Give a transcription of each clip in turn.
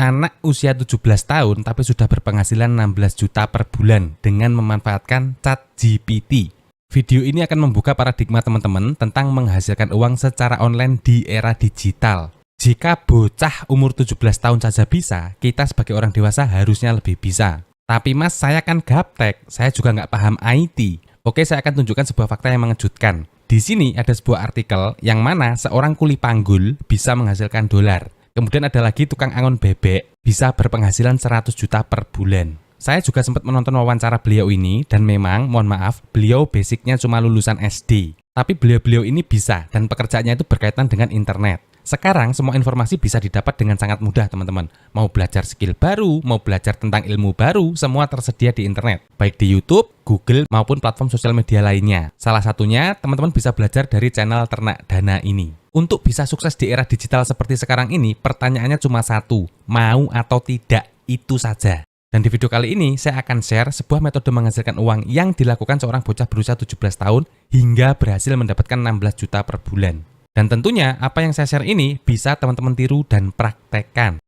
Anak usia 17 tahun tapi sudah berpenghasilan 16 juta per bulan dengan memanfaatkan ChatGPT. Video ini akan membuka paradigma teman-teman tentang menghasilkan uang secara online di era digital. Jika bocah umur 17 tahun saja bisa, kita sebagai orang dewasa harusnya lebih bisa. Tapi mas, saya kan gaptek, saya juga nggak paham IT. Oke, saya akan tunjukkan sebuah fakta yang mengejutkan. Di sini ada sebuah artikel yang mana seorang kuli panggul bisa menghasilkan dolar. Kemudian ada lagi tukang angon bebek bisa berpenghasilan 100 juta per bulan. Saya juga sempat menonton wawancara beliau ini dan memang, mohon maaf, beliau basicnya cuma lulusan SD. Tapi beliau-beliau ini bisa dan pekerjaannya itu berkaitan dengan internet. Sekarang semua informasi bisa didapat dengan sangat mudah teman-teman. Mau belajar skill baru, mau belajar tentang ilmu baru, semua tersedia di internet. Baik di YouTube, Google, maupun platform sosial media lainnya. Salah satunya, teman-teman bisa belajar dari channel Ternak Dana ini. Untuk bisa sukses di era digital seperti sekarang ini, pertanyaannya cuma satu, mau atau tidak, itu saja. Dan di video kali ini, saya akan share sebuah metode menghasilkan uang yang dilakukan seorang bocah berusia 17 tahun hingga berhasil mendapatkan 16 juta per bulan. Dan tentunya, apa yang saya share ini bisa teman-teman tiru dan praktekkan.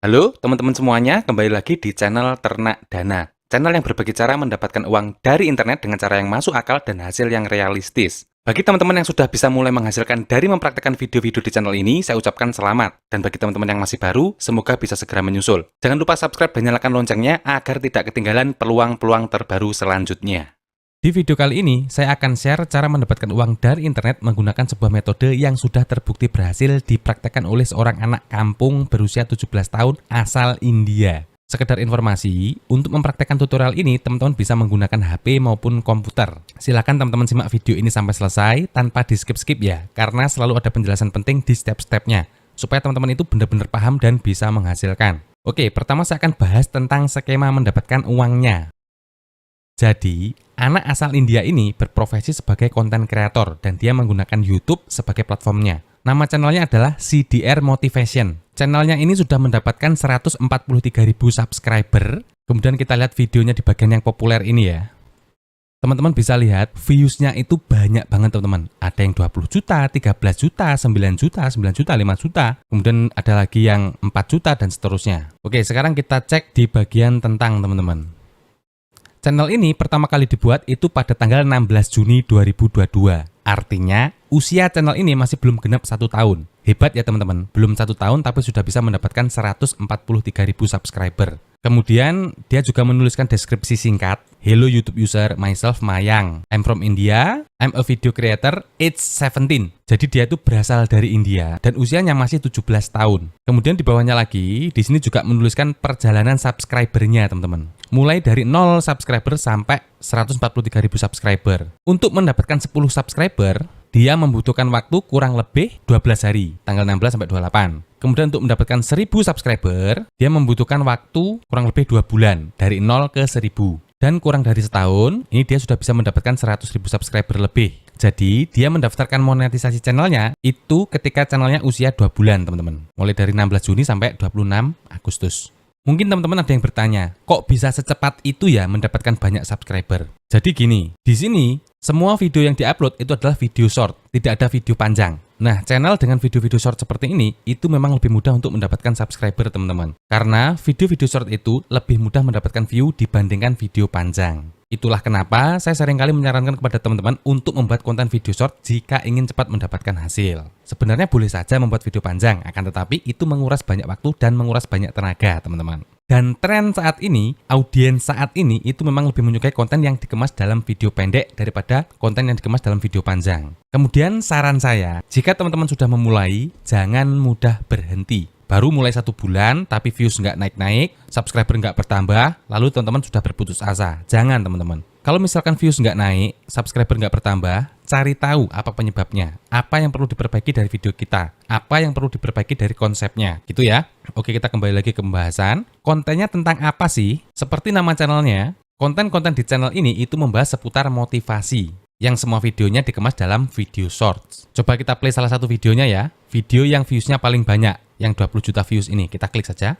Halo teman-teman semuanya, kembali lagi di channel Ternak Dana. Channel yang berbagi cara mendapatkan uang dari internet dengan cara yang masuk akal dan hasil yang realistis. Bagi teman-teman yang sudah bisa mulai menghasilkan dari mempraktekkan video-video di channel ini, saya ucapkan selamat. Dan bagi teman-teman yang masih baru, semoga bisa segera menyusul. Jangan lupa subscribe dan nyalakan loncengnya agar tidak ketinggalan peluang-peluang terbaru selanjutnya. Di video kali ini, saya akan share cara mendapatkan uang dari internet menggunakan sebuah metode yang sudah terbukti berhasil dipraktekkan oleh seorang anak kampung berusia 17 tahun asal India. Sekedar informasi, untuk mempraktekkan tutorial ini, teman-teman bisa menggunakan HP maupun komputer. Silakan teman-teman simak video ini sampai selesai tanpa di-skip-skip ya, karena selalu ada penjelasan penting di step-stepnya, supaya teman-teman itu benar-benar paham dan bisa menghasilkan. Oke, pertama saya akan bahas tentang skema mendapatkan uangnya. Jadi, anak asal India ini berprofesi sebagai konten kreator dan dia menggunakan YouTube sebagai platformnya. Nama channelnya adalah CDR Motivation. Channelnya ini sudah mendapatkan 143.000 subscriber. Kemudian kita lihat videonya di bagian yang populer ini ya. Teman-teman bisa lihat views-nya itu banyak banget teman-teman. Ada yang 20 juta, 13 juta, 9 juta, 9 juta, 5 juta. Kemudian ada lagi yang 4 juta dan seterusnya. Oke, sekarang kita cek di bagian tentang teman-teman. Channel ini pertama kali dibuat itu pada tanggal 16 Juni 2022. Artinya, usia channel ini masih belum genap 1 tahun. Hebat ya teman-teman, belum 1 tahun tapi sudah bisa mendapatkan 143.000 subscriber. Kemudian, dia juga menuliskan deskripsi singkat. Hello YouTube user, myself Mayang. I'm from India, I'm a video creator, age 17. Jadi dia itu berasal dari India dan usianya masih 17 tahun. Kemudian di bawahnya lagi, di sini juga menuliskan perjalanan subscribernya teman-teman. Mulai dari 0 subscriber sampai 143.000 subscriber. Untuk mendapatkan 10 subscriber, dia membutuhkan waktu kurang lebih 12 hari, tanggal 16 sampai 28. Kemudian untuk mendapatkan 1000 subscriber, dia membutuhkan waktu kurang lebih 2 bulan, dari 0 ke 1000. Dan kurang dari setahun, ini dia sudah bisa mendapatkan 100.000 subscriber lebih. Jadi, dia mendaftarkan monetisasi channelnya itu ketika channelnya usia 2 bulan, teman-teman. Mulai dari 16 Juni sampai 26 Agustus. Mungkin teman-teman ada yang bertanya, kok bisa secepat itu ya mendapatkan banyak subscriber? Jadi gini, di sini semua video yang diupload itu adalah video short, tidak ada video panjang. Nah, channel dengan video-video short seperti ini, itu memang lebih mudah untuk mendapatkan subscriber teman-teman. Karena video-video short itu lebih mudah mendapatkan view dibandingkan video panjang. Itulah kenapa saya seringkali menyarankan kepada teman-teman untuk membuat konten video short jika ingin cepat mendapatkan hasil. Sebenarnya boleh saja membuat video panjang, akan tetapi itu menguras banyak waktu dan menguras banyak tenaga teman-teman. Dan tren saat ini, audiens saat ini itu memang lebih menyukai konten yang dikemas dalam video pendek daripada konten yang dikemas dalam video panjang. Kemudian saran saya, jika teman-teman sudah memulai, jangan mudah berhenti. Baru mulai 1 bulan, tapi views nggak naik-naik, subscriber nggak bertambah, lalu teman-teman sudah berputus asa. Jangan teman-teman. Kalau misalkan views nggak naik, subscriber nggak bertambah, cari tahu apa penyebabnya. Apa yang perlu diperbaiki dari video kita. Apa yang perlu diperbaiki dari konsepnya. Gitu ya. Oke, kita kembali lagi ke pembahasan. Kontennya tentang apa sih? Seperti nama channelnya, konten-konten di channel ini itu membahas seputar motivasi. Yang semua videonya dikemas dalam video shorts. Coba kita play salah satu videonya ya. Video yang viewsnya paling banyak. Yang 20 juta views ini. Kita klik saja.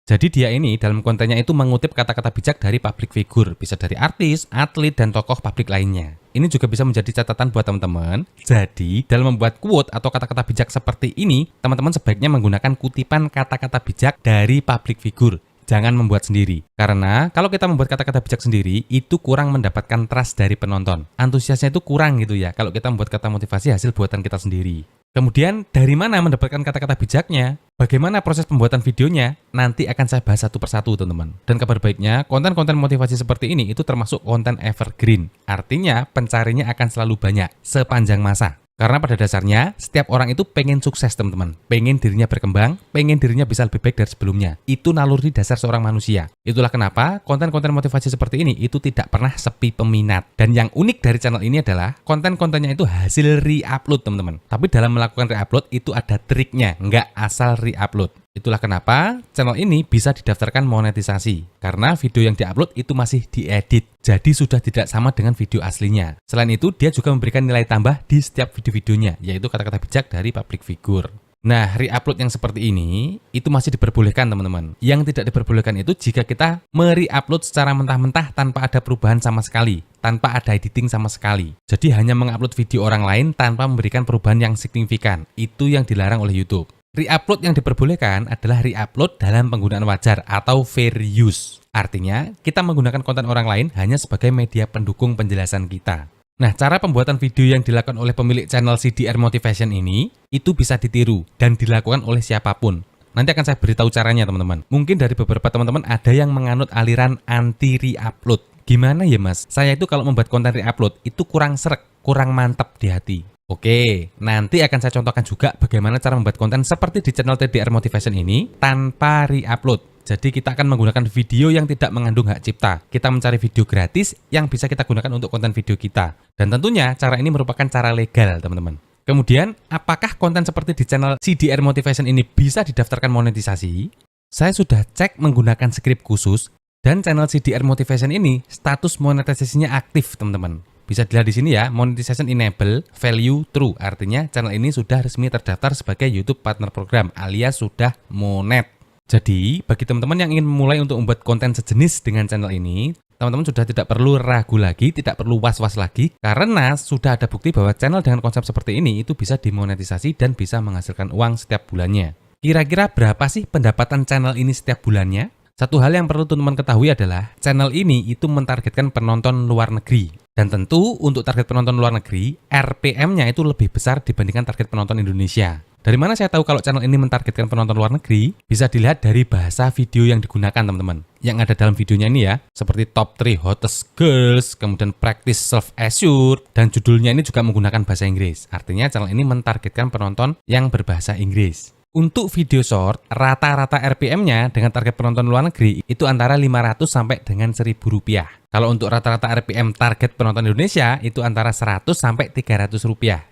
Jadi dia ini dalam kontennya itu mengutip kata-kata bijak dari public figure, bisa dari artis, atlet, dan tokoh publik lainnya. Ini juga bisa menjadi catatan buat teman-teman. Jadi, dalam membuat quote atau kata-kata bijak seperti ini, teman-teman sebaiknya menggunakan kutipan kata-kata bijak dari public figure. Jangan membuat sendiri. Karena kalau kita membuat kata-kata bijak sendiri, itu kurang mendapatkan trust dari penonton. Antusiasnya itu kurang gitu ya, kalau kita membuat kata motivasi hasil buatan kita sendiri. Kemudian, dari mana mendapatkan kata-kata bijaknya? Bagaimana proses pembuatan videonya? Nanti akan saya bahas satu persatu, teman-teman. Dan kabar baiknya, konten-konten motivasi seperti ini itu termasuk konten evergreen. Artinya, pencarinya akan selalu banyak, sepanjang masa. Karena pada dasarnya, setiap orang itu pengen sukses, teman-teman. Pengen dirinya berkembang, pengen dirinya bisa lebih baik dari sebelumnya. Itu naluri dasar seorang manusia. Itulah kenapa konten-konten motivasi seperti ini itu tidak pernah sepi peminat. Dan yang unik dari channel ini adalah konten-kontennya itu hasil re-upload, teman-teman. Tapi dalam melakukan re-upload itu ada triknya, nggak asal re-upload. Itulah kenapa channel ini bisa didaftarkan monetisasi. Karena video yang diupload itu masih diedit. Jadi sudah tidak sama dengan video aslinya. Selain itu, dia juga memberikan nilai tambah di setiap video-videonya, yaitu kata-kata bijak dari public figure. Nah, re-upload yang seperti ini, itu masih diperbolehkan, teman-teman. Yang tidak diperbolehkan itu jika kita me-re-upload secara mentah-mentah tanpa ada perubahan sama sekali, tanpa ada editing sama sekali. Jadi hanya mengupload video orang lain tanpa memberikan perubahan yang signifikan. Itu yang dilarang oleh YouTube. Re-upload yang diperbolehkan adalah re-upload dalam penggunaan wajar atau fair use. Artinya, kita menggunakan konten orang lain hanya sebagai media pendukung penjelasan kita. Nah, cara pembuatan video yang dilakukan oleh pemilik channel CDR Motivation ini, itu bisa ditiru dan dilakukan oleh siapapun. Nanti akan saya beritahu caranya, teman-teman. Mungkin dari beberapa teman-teman ada yang menganut aliran anti re-upload. Gimana ya, Mas? Saya itu kalau membuat konten re-upload, itu kurang srek, kurang mantap di hati. Oke, nanti akan saya contohkan juga bagaimana cara membuat konten seperti di channel TDR Motivation ini tanpa re-upload. Jadi kita akan menggunakan video yang tidak mengandung hak cipta. Kita mencari video gratis yang bisa kita gunakan untuk konten video kita. Dan tentunya cara ini merupakan cara legal, teman-teman. Kemudian, apakah konten seperti di channel CDR Motivation ini bisa didaftarkan monetisasi? Saya sudah cek menggunakan skrip khusus dan channel CDR Motivation ini status monetisasinya aktif, teman-teman. Bisa dilihat di sini ya, monetization enable, value true. Artinya channel ini sudah resmi terdaftar sebagai YouTube Partner Program alias sudah monet. Jadi, bagi teman-teman yang ingin memulai untuk membuat konten sejenis dengan channel ini, teman-teman sudah tidak perlu ragu lagi, tidak perlu was-was lagi, karena sudah ada bukti bahwa channel dengan konsep seperti ini itu bisa dimonetisasi dan bisa menghasilkan uang setiap bulannya. Kira-kira berapa sih pendapatan channel ini setiap bulannya? Satu hal yang perlu teman-teman ketahui adalah channel ini itu mentargetkan penonton luar negeri. Dan tentu untuk target penonton luar negeri, RPM-nya itu lebih besar dibandingkan target penonton Indonesia. Dari mana saya tahu kalau channel ini mentargetkan penonton luar negeri? Bisa dilihat dari bahasa video yang digunakan, teman-teman. Yang ada dalam videonya ini ya, seperti top 3 hottest girls, kemudian practice self-assured, dan judulnya ini juga menggunakan bahasa Inggris. Artinya channel ini mentargetkan penonton yang berbahasa Inggris. Untuk video short, rata-rata RPM-nya dengan target penonton luar negeri itu antara 500 sampai dengan Rp1.000. Kalau untuk rata-rata RPM target penonton Indonesia itu antara 100 sampai Rp300.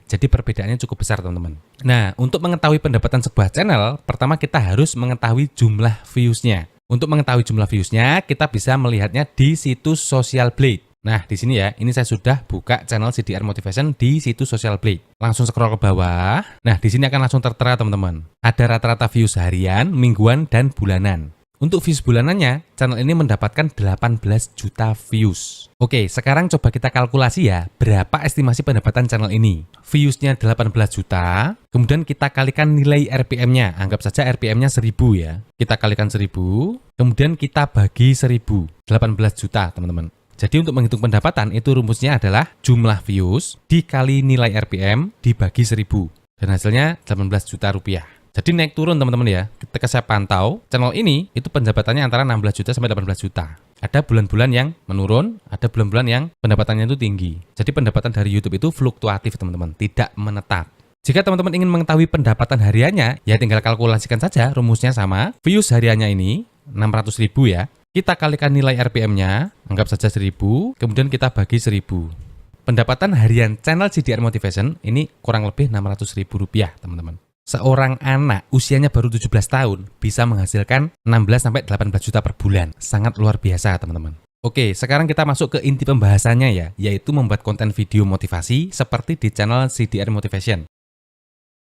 Jadi perbedaannya cukup besar, teman-teman. Nah, untuk mengetahui pendapatan sebuah channel, pertama kita harus mengetahui jumlah views-nya. Untuk mengetahui jumlah views-nya, kita bisa melihatnya di situs Social Blade. Nah, di sini ya, ini saya sudah buka channel CDR Motivation di situs Social Blade. Langsung scroll ke bawah. Nah, di sini akan langsung tertera, teman-teman. Ada rata-rata views harian, mingguan, dan bulanan. Untuk views bulanannya, channel ini mendapatkan 18 juta views. Oke, sekarang coba kita kalkulasi ya, berapa estimasi pendapatan channel ini. Views-nya 18 juta, kemudian kita kalikan nilai RPM-nya. Anggap saja RPM-nya 1000 ya. Kita kalikan 1000, kemudian kita bagi 1000. 18 juta, teman-teman. Jadi untuk menghitung pendapatan itu rumusnya adalah jumlah views dikali nilai RPM dibagi 1000. Dan hasilnya 18 juta rupiah. Jadi naik turun, teman-teman ya. Ketika saya pantau, channel ini itu pendapatannya antara 16 juta sampai 18 juta. Ada bulan-bulan yang menurun, ada bulan-bulan yang pendapatannya itu tinggi. Jadi pendapatan dari YouTube itu fluktuatif, teman-teman, tidak menetap. Jika teman-teman ingin mengetahui pendapatan hariannya, ya tinggal kalkulasikan saja, rumusnya sama. Views hariannya ini 600.000 ya. Kita kalikan nilai RPM-nya, anggap saja 1000, kemudian kita bagi 1000. Pendapatan harian channel CDR Motivation ini kurang lebih Rp600.000, teman-teman. Seorang anak usianya baru 17 tahun bisa menghasilkan 16-18 juta per bulan. Sangat luar biasa, teman-teman. Oke, sekarang kita masuk ke inti pembahasannya ya, yaitu membuat konten video motivasi seperti di channel CDR Motivation.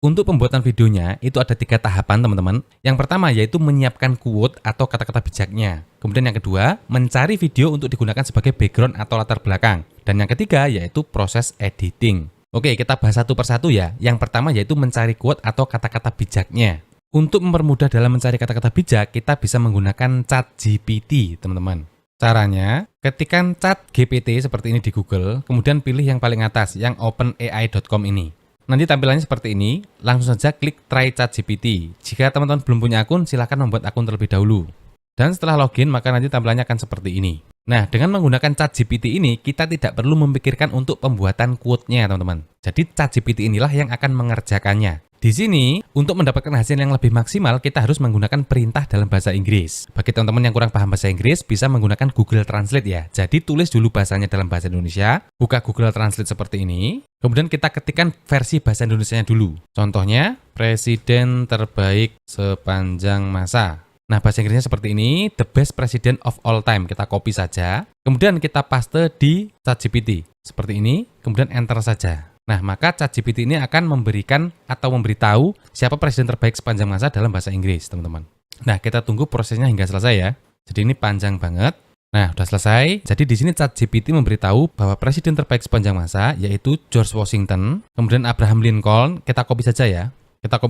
Untuk pembuatan videonya, itu ada 3 tahapan teman-teman. Yang pertama yaitu menyiapkan quote atau kata-kata bijaknya. Kemudian yang kedua, mencari video untuk digunakan sebagai background atau latar belakang. Dan yang ketiga yaitu proses editing. Oke, kita bahas satu persatu ya. Yang pertama yaitu mencari quote atau kata-kata bijaknya. Untuk mempermudah dalam mencari kata-kata bijak, kita bisa menggunakan ChatGPT, teman-teman. Caranya, ketikkan ChatGPT seperti ini di Google, kemudian pilih yang paling atas, yang openai.com ini. Nanti tampilannya seperti ini, langsung saja klik Try ChatGPT. Jika teman-teman belum punya akun, silahkan membuat akun terlebih dahulu. Dan setelah login, maka nanti tampilannya akan seperti ini. Nah, dengan menggunakan ChatGPT ini, kita tidak perlu memikirkan untuk pembuatan quote-nya, teman-teman. Jadi, ChatGPT inilah yang akan mengerjakannya. Di sini, untuk mendapatkan hasil yang lebih maksimal, kita harus menggunakan perintah dalam bahasa Inggris. Bagi teman-teman yang kurang paham bahasa Inggris, bisa menggunakan Google Translate ya. Jadi, tulis dulu bahasanya dalam bahasa Indonesia, buka Google Translate seperti ini, kemudian kita ketikkan versi bahasa Indonesianya dulu. Contohnya, Presiden terbaik sepanjang masa. Nah, bahasa Inggrisnya seperti ini, the best president of all time. Kita copy saja, kemudian kita paste di ChatGPT. Seperti ini, kemudian enter saja. Nah, maka ChatGPT ini akan memberikan atau memberitahu siapa presiden terbaik sepanjang masa dalam bahasa Inggris, teman-teman. Nah, kita tunggu prosesnya hingga selesai ya. Jadi ini panjang banget. Nah, udah selesai. Jadi di sini ChatGPT memberitahu bahwa presiden terbaik sepanjang masa yaitu George Washington, kemudian Abraham Lincoln. Kita copy saja ya. Kita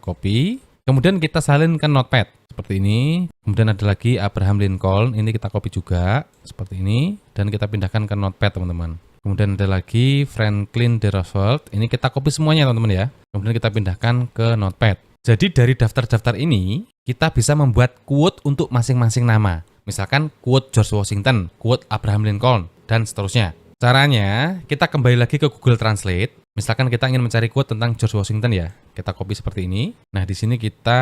copy. Kemudian kita salin ke Notepad seperti ini. Kemudian ada lagi Abraham Lincoln. Ini kita copy juga seperti ini dan kita pindahkan ke Notepad, teman-teman. Kemudian ada lagi Franklin D. Roosevelt. Ini kita copy semuanya, teman-teman ya. Kemudian kita pindahkan ke Notepad. Jadi dari daftar-daftar ini, kita bisa membuat quote untuk masing-masing nama. Misalkan quote George Washington, quote Abraham Lincoln, dan seterusnya. Caranya, kita kembali lagi ke Google Translate. Misalkan kita ingin mencari quote tentang George Washington ya. Kita copy seperti ini. Nah, di sini kita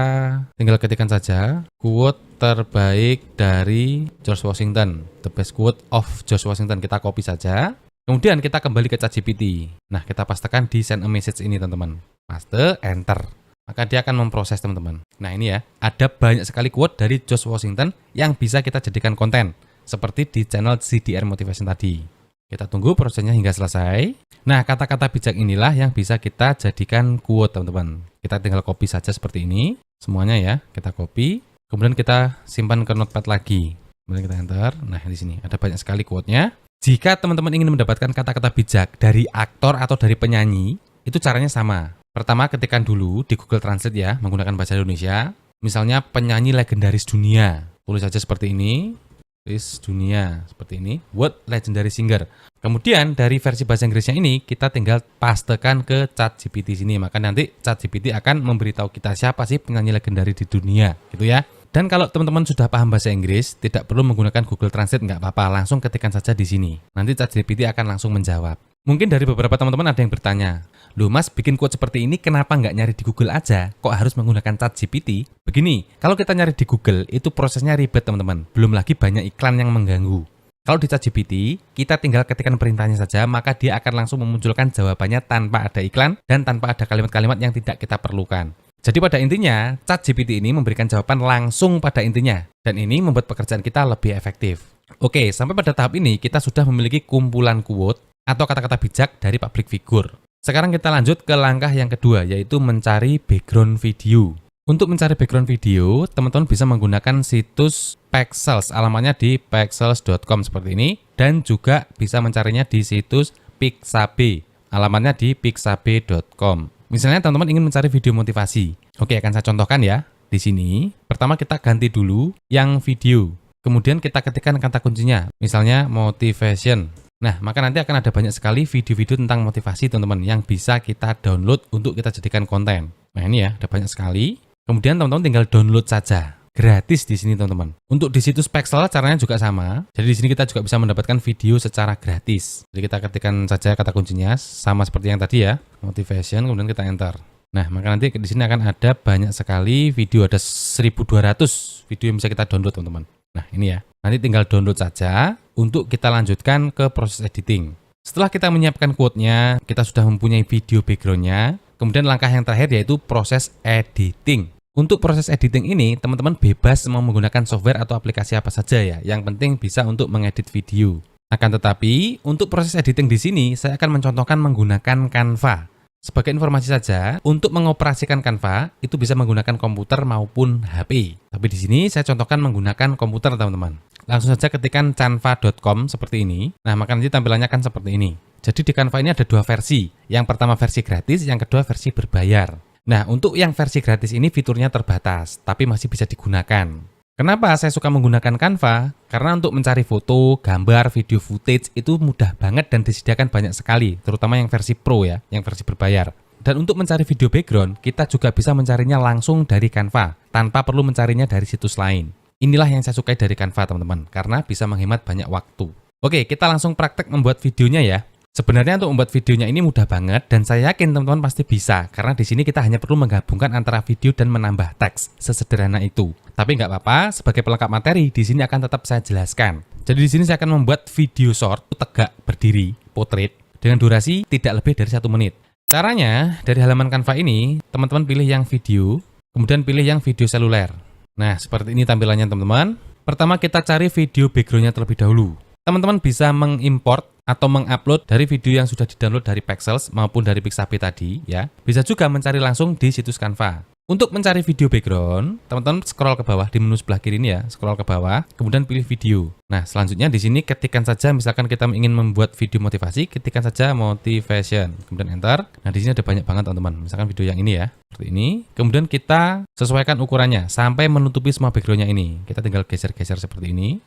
tinggal ketikkan saja quote terbaik dari George Washington. The best quote of George Washington. Kita copy saja. Kemudian kita kembali ke ChatGPT. Nah, kita pastekan di send a message ini, teman-teman. Paste, enter. Maka dia akan memproses, teman-teman. Nah, ini ya. Ada banyak sekali quote dari George Washington yang bisa kita jadikan konten. Seperti di channel CDR Motivation tadi. Kita tunggu prosesnya hingga selesai. Nah, kata-kata bijak inilah yang bisa kita jadikan quote, teman-teman. Kita tinggal copy saja seperti ini. Semuanya ya, kita copy. Kemudian kita simpan ke Notepad lagi. Kemudian kita enter. Nah, di sini ada banyak sekali quote-nya. Jika teman-teman ingin mendapatkan kata-kata bijak dari aktor atau dari penyanyi, itu caranya sama. Pertama, ketikkan dulu di Google Translate ya, menggunakan bahasa Indonesia. Misalnya penyanyi legendaris dunia. Tulis saja seperti ini. Tulis dunia, seperti ini. What legendary singer. Kemudian dari versi bahasa Inggrisnya ini, kita tinggal pastekan ke ChatGPT sini. Maka nanti ChatGPT akan memberitahu kita siapa sih penyanyi legendaris di dunia. Gitu ya. Dan kalau teman-teman sudah paham bahasa Inggris, tidak perlu menggunakan Google Translate, nggak apa-apa, langsung ketikkan saja di sini. Nanti ChatGPT akan langsung menjawab. Mungkin dari beberapa teman-teman ada yang bertanya, loh mas, bikin quote seperti ini kenapa nggak nyari di Google aja? Kok harus menggunakan ChatGPT? Begini, kalau kita nyari di Google, itu prosesnya ribet teman-teman. Belum lagi banyak iklan yang mengganggu. Kalau di ChatGPT, kita tinggal ketikkan perintahnya saja, maka dia akan langsung memunculkan jawabannya tanpa ada iklan dan tanpa ada kalimat-kalimat yang tidak kita perlukan. Jadi pada intinya, ChatGPT ini memberikan jawaban langsung pada intinya. Dan ini membuat pekerjaan kita lebih efektif. Oke, sampai pada tahap ini kita sudah memiliki kumpulan quote atau kata-kata bijak dari public figure. Sekarang kita lanjut ke langkah yang kedua, yaitu mencari background video. Untuk mencari background video, teman-teman bisa menggunakan situs Pexels, alamatnya di pexels.com seperti ini. Dan juga bisa mencarinya di situs Pixabay, alamatnya di pixabay.com. Misalnya teman-teman ingin mencari video motivasi. Oke, akan saya contohkan ya. Di sini, pertama kita ganti dulu yang video. Kemudian kita ketikkan kata kuncinya, misalnya motivation. Nah, maka nanti akan ada banyak sekali video-video tentang motivasi teman-teman yang bisa kita download untuk kita jadikan konten. Nah, ini ya, ada banyak sekali. Kemudian teman-teman tinggal download saja. Gratis di sini teman-teman. Untuk di situs Pexel caranya juga sama. Jadi di sini kita juga bisa mendapatkan video secara gratis. Jadi kita ketikkan saja kata kuncinya sama seperti yang tadi ya, motivation, kemudian kita enter. Nah, maka nanti di sini akan ada banyak sekali video, ada 1200 video yang bisa kita download teman-teman. Nah, ini ya. Nanti tinggal download saja untuk kita lanjutkan ke proses editing. Setelah kita menyiapkan quote-nya, kita sudah mempunyai video background-nya. Kemudian langkah yang terakhir yaitu proses editing. Untuk proses editing ini, teman-teman bebas mau menggunakan software atau aplikasi apa saja ya. Yang penting bisa untuk mengedit video. Akan tetapi, untuk proses editing di sini, saya akan mencontohkan menggunakan Canva. Sebagai informasi saja, untuk mengoperasikan Canva itu bisa menggunakan komputer maupun HP. Tapi di sini saya contohkan menggunakan komputer, teman-teman. Langsung saja ketikkan canva.com seperti ini. Nah, maka nanti tampilannya kan seperti ini. Jadi di Canva ini ada dua versi. Yang pertama versi gratis, yang kedua versi berbayar. Nah, untuk yang versi gratis ini fiturnya terbatas, tapi masih bisa digunakan. Kenapa saya suka menggunakan Canva? Karena untuk mencari foto, gambar, video footage itu mudah banget dan disediakan banyak sekali, terutama yang versi Pro ya, yang versi berbayar. Dan untuk mencari video background, kita juga bisa mencarinya langsung dari Canva, tanpa perlu mencarinya dari situs lain. Inilah yang saya sukai dari Canva, teman-teman, karena bisa menghemat banyak waktu. Oke, kita langsung praktek membuat videonya ya. Sebenarnya untuk membuat videonya ini mudah banget dan saya yakin teman-teman pasti bisa karena di sini kita hanya perlu menggabungkan antara video dan menambah teks sesederhana itu. Tapi nggak apa-apa, sebagai pelengkap materi di sini akan tetap saya jelaskan. Jadi di sini saya akan membuat video short tegak berdiri, portrait dengan durasi tidak lebih dari 1 menit. Caranya dari halaman Canva ini teman-teman pilih yang video, kemudian pilih yang video seluler. Nah seperti ini tampilannya teman-teman. Pertama kita cari video backgroundnya terlebih dahulu. Teman-teman bisa mengimport atau mengupload dari video yang sudah didownload dari Pexels maupun dari Pixabay tadi ya. Bisa juga mencari langsung di situs Canva. Untuk mencari video background, teman-teman scroll ke bawah di menu sebelah kiri ini ya, scroll ke bawah, kemudian pilih video. Nah, selanjutnya di sini ketikkan saja misalkan kita ingin membuat video motivasi, ketikkan saja motivation, kemudian enter. Nah, di sini ada banyak banget teman-teman. Misalkan video yang ini ya, seperti ini. Kemudian kita sesuaikan ukurannya sampai menutupi semua backgroundnya ini. Kita tinggal geser-geser seperti ini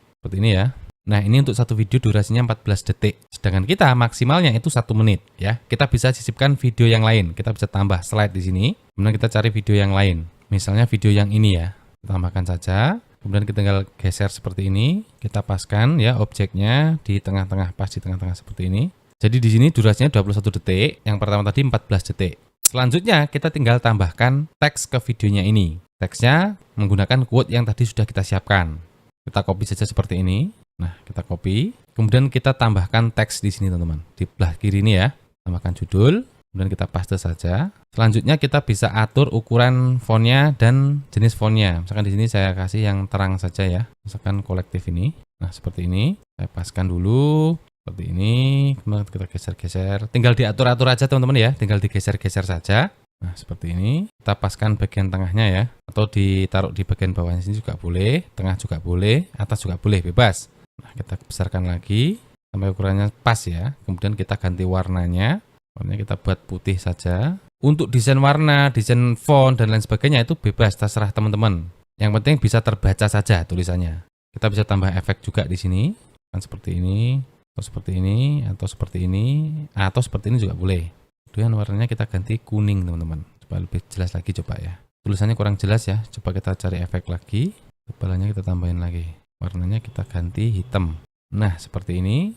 ya. Nah, ini untuk satu video durasinya 14 detik. Sedangkan kita maksimalnya itu 1 menit ya. Kita bisa sisipkan video yang lain. Kita bisa tambah slide di sini. Kemudian kita cari video yang lain. Misalnya video yang ini ya. Kita tambahkan saja. Kemudian kita tinggal geser seperti ini. Kita paskan ya objeknya di tengah-tengah, pas di tengah-tengah seperti ini. Jadi di sini durasinya 21 detik. Yang pertama tadi 14 detik. Selanjutnya kita tinggal tambahkan teks ke videonya ini. Teksnya menggunakan quote yang tadi sudah kita siapkan. Kita copy saja seperti ini. Nah, kita copy, kemudian kita tambahkan teks di sini teman-teman. Di belah kiri ini ya, tambahkan judul, kemudian kita paste saja. Selanjutnya kita bisa atur ukuran fontnya dan jenis fontnya. Misalkan di sini saya kasih yang terang saja ya, misalkan kolektif ini. Nah, seperti ini, saya paskan dulu, seperti ini, kemudian kita geser-geser. Tinggal diatur-atur aja teman-teman ya, tinggal digeser-geser saja. Nah, seperti ini, kita paskan bagian tengahnya ya, atau ditaruh di bagian bawahnya sini juga boleh, tengah juga boleh, atas juga boleh, bebas. Nah, kita besarkan lagi sampai ukurannya pas ya. Kemudian kita ganti warnanya. Warnanya kita buat putih saja. Untuk desain warna, desain font dan lain sebagainya itu bebas, terserah teman-teman. Yang penting bisa terbaca saja tulisannya. Kita bisa tambah efek juga di sini. Kan seperti ini, atau seperti ini, atau seperti ini, atau seperti ini juga boleh. Kemudian warnanya kita ganti kuning, teman-teman. Supaya lebih jelas lagi coba ya. Tulisannya kurang jelas ya. Coba kita cari efek lagi. Tebalannya kita tambahin lagi. Warnanya kita ganti hitam. Nah, seperti ini.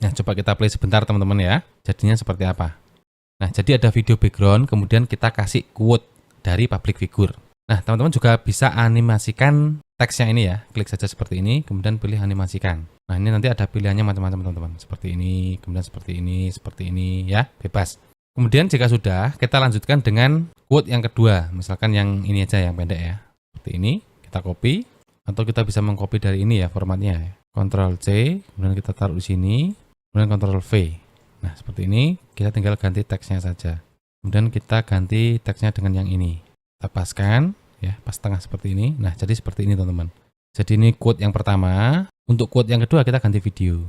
Nah, coba kita play sebentar teman-teman ya. Jadinya seperti apa? Nah, jadi ada video background, kemudian kita kasih quote dari public figure. Nah, teman-teman juga bisa animasikan teksnya ini ya. Klik saja seperti ini, kemudian pilih animasikan. Nah, ini nanti ada pilihannya macam-macam teman-teman. Seperti ini, kemudian seperti ini ya, bebas. Kemudian jika sudah, kita lanjutkan dengan quote yang kedua. Misalkan yang ini aja yang pendek ya. Seperti ini, kita copy. Atau kita bisa mengcopy dari ini ya formatnya. Ctrl C, kemudian kita taruh di sini, kemudian Ctrl V. Nah, seperti ini, kita tinggal ganti teksnya saja. Kemudian kita ganti teksnya dengan yang ini. Kita paskan, ya, pas tengah seperti ini. Nah, jadi seperti ini teman-teman. Jadi ini quote yang pertama. Untuk quote yang kedua, kita ganti video.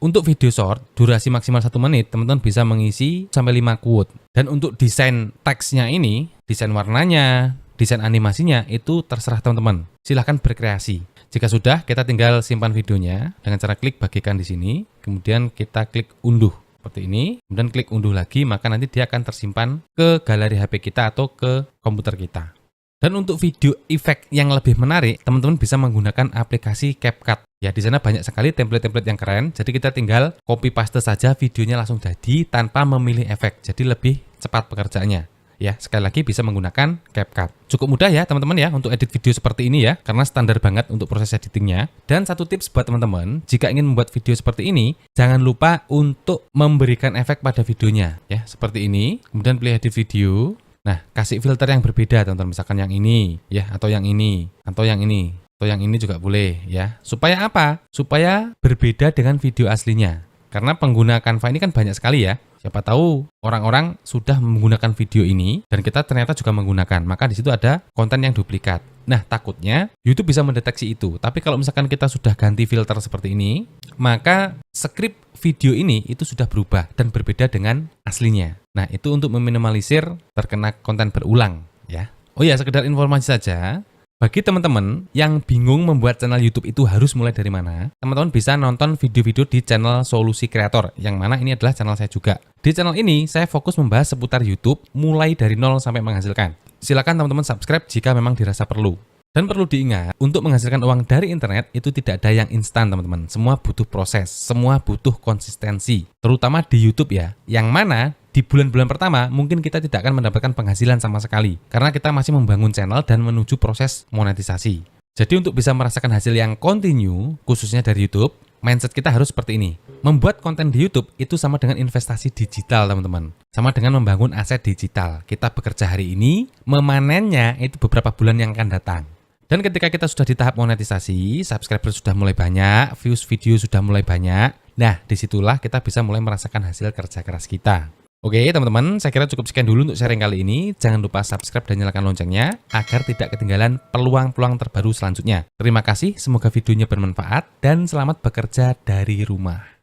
Untuk video short, durasi maksimal 1 menit, teman-teman bisa mengisi sampai 5 quote. Dan untuk desain teksnya ini, desain warnanya, desain animasinya itu terserah teman-teman. Silahkan berkreasi. Jika sudah, kita tinggal simpan videonya dengan cara klik bagikan di sini, kemudian kita klik unduh seperti ini, kemudian klik unduh lagi, maka nanti dia akan tersimpan ke galeri HP kita atau ke komputer kita. Dan untuk video efek yang lebih menarik, teman-teman bisa menggunakan aplikasi CapCut. Ya, di sana banyak sekali template-template yang keren. Jadi kita tinggal copy paste saja, videonya langsung jadi tanpa memilih efek. Jadi lebih cepat pekerjaannya. Ya, sekali lagi bisa menggunakan CapCut. Cukup mudah ya teman-teman ya untuk edit video seperti ini ya, karena standar banget untuk proses editingnya. Dan satu tips buat teman-teman, jika ingin membuat video seperti ini, jangan lupa untuk memberikan efek pada videonya ya, seperti ini. Kemudian pilih edit video. Nah, kasih filter yang berbeda teman-teman, misalkan yang ini ya, atau yang ini, atau yang ini, atau yang ini juga boleh ya. Supaya apa? Supaya berbeda dengan video aslinya. Karena pengguna Canva ini kan banyak sekali ya. Siapa tahu orang-orang sudah menggunakan video ini dan kita ternyata juga menggunakan. Maka di situ ada konten yang duplikat. Nah, takutnya YouTube bisa mendeteksi itu. Tapi kalau misalkan kita sudah ganti filter seperti ini, maka skrip video ini itu sudah berubah dan berbeda dengan aslinya. Nah, itu untuk meminimalisir terkena konten berulang ya. Oh ya, sekedar informasi saja. Bagi teman-teman yang bingung membuat channel YouTube itu harus mulai dari mana, teman-teman bisa nonton video-video di channel Solusi Kreator, yang mana ini adalah channel saya juga. Di channel ini, saya fokus membahas seputar YouTube mulai dari nol sampai menghasilkan. Silakan teman-teman subscribe jika memang dirasa perlu. Dan perlu diingat, untuk menghasilkan uang dari internet itu tidak ada yang instan teman-teman. Semua butuh proses, semua butuh konsistensi. Terutama di YouTube ya, yang mana di bulan-bulan pertama mungkin kita tidak akan mendapatkan penghasilan sama sekali. Karena kita masih membangun channel dan menuju proses monetisasi. Jadi untuk bisa merasakan hasil yang kontinu, khususnya dari YouTube, mindset kita harus seperti ini. Membuat konten di YouTube itu sama dengan investasi digital teman-teman. Sama dengan membangun aset digital. Kita bekerja hari ini, memanennya itu beberapa bulan yang akan datang. Dan ketika kita sudah di tahap monetisasi, subscriber sudah mulai banyak, views video sudah mulai banyak, nah disitulah kita bisa mulai merasakan hasil kerja keras kita. Oke teman-teman, saya kira cukup sekian dulu untuk sharing kali ini. Jangan lupa subscribe dan nyalakan loncengnya, agar tidak ketinggalan peluang-peluang terbaru selanjutnya. Terima kasih, semoga videonya bermanfaat, dan selamat bekerja dari rumah.